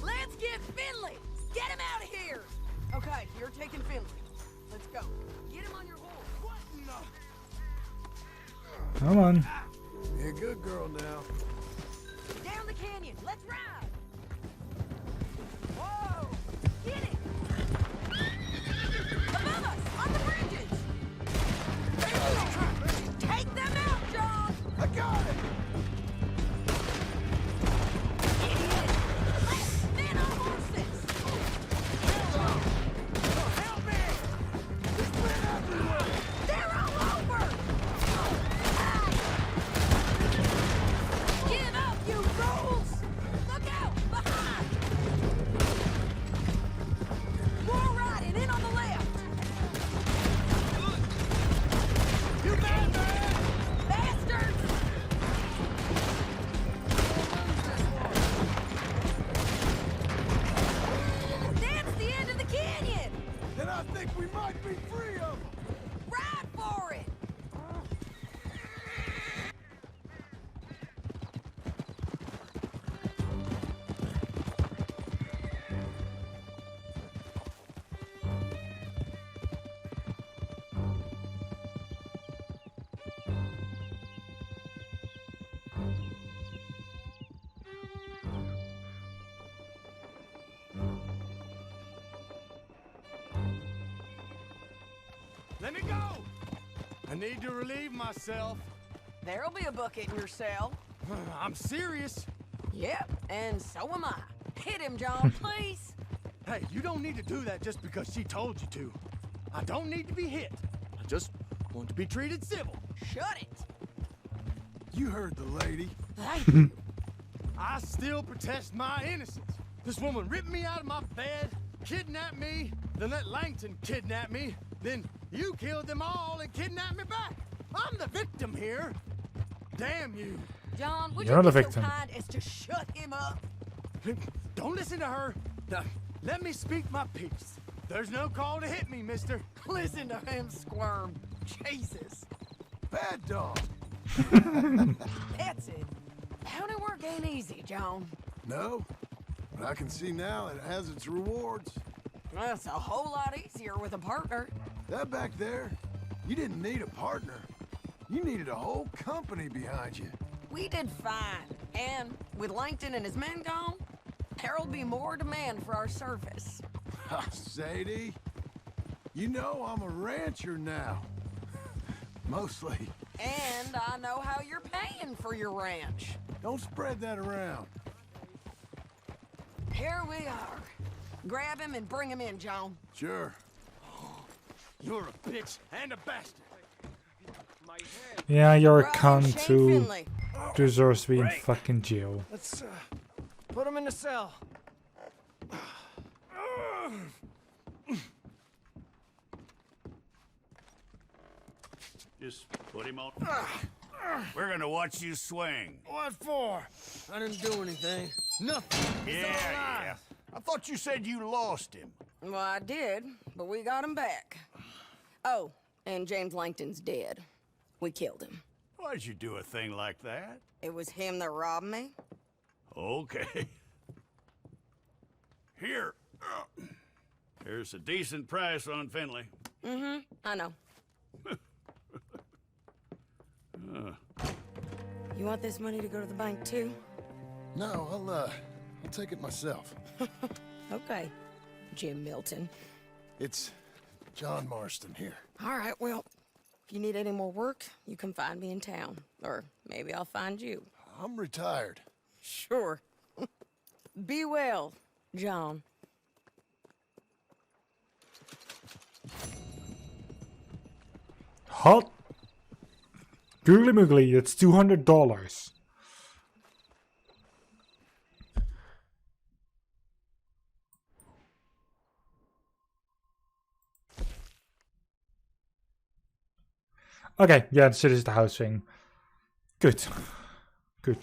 Let's get Finley! Get him out of here! Okay, you're taking Finley. Let's go. Get him on your horse. What in the... Come on. You're a good girl now. Down the canyon. Let's ride! Let me go! I need to relieve myself. There'll be a bucket in your cell. I'm serious. Yep, and so am I. Hit him, John, please. Hey, you don't need to do that just because she told you to. I don't need to be hit. I just want to be treated civil. Shut it. You heard the lady. Thank you. I still protest my innocence. This woman ripped me out of my bed, kidnapped me, then let Langton kidnap me, then you killed them all and kidnapped me back. I'm the victim here. Damn you. John, would You're you not a be victim. so kind as to shut him up? Don't listen to her. Now, let me speak my piece. There's no call to hit me, mister. Listen to him squirm. Jesus. Bad dog. That's it. County work ain't easy, John. No, but I can see now it has its rewards. That's a whole lot easier with a partner. That back there, you didn't need a partner. You needed a whole company behind you. We did fine. And with Langton and his men gone, there'll be more demand for our service. Sadie, you know I'm a rancher now. Mostly. And I know how you're paying for your ranch. Don't spread that around. Here we are. Grab him and bring him in, John. Sure. You're a bitch and a bastard. Yeah, you're a Brian cunt Shane who Finley. deserves to be in fucking jail. Let's put him in the cell. Just put him on. We're gonna watch you swing. What for? I didn't do anything. Nothing. It's all Yeah. lies. I thought you said you lost him. Well, I did, but we got him back. Oh, and James Langton's dead. We killed him. Why'd you do a thing like that? It was him that robbed me. Okay. Here. Here's a decent price on Finley. Mm-hmm, I know. You want this money to go to the bank, too? No, I'll take it myself. Okay, Jim Milton. It's John Marston here. All right, well, if you need any more work, you can find me in town. Or maybe I'll find you. I'm retired. Sure. Be well, John. Hot. Googly moogly, it's $200. Okay, yeah, this is the house thing. Good. Good.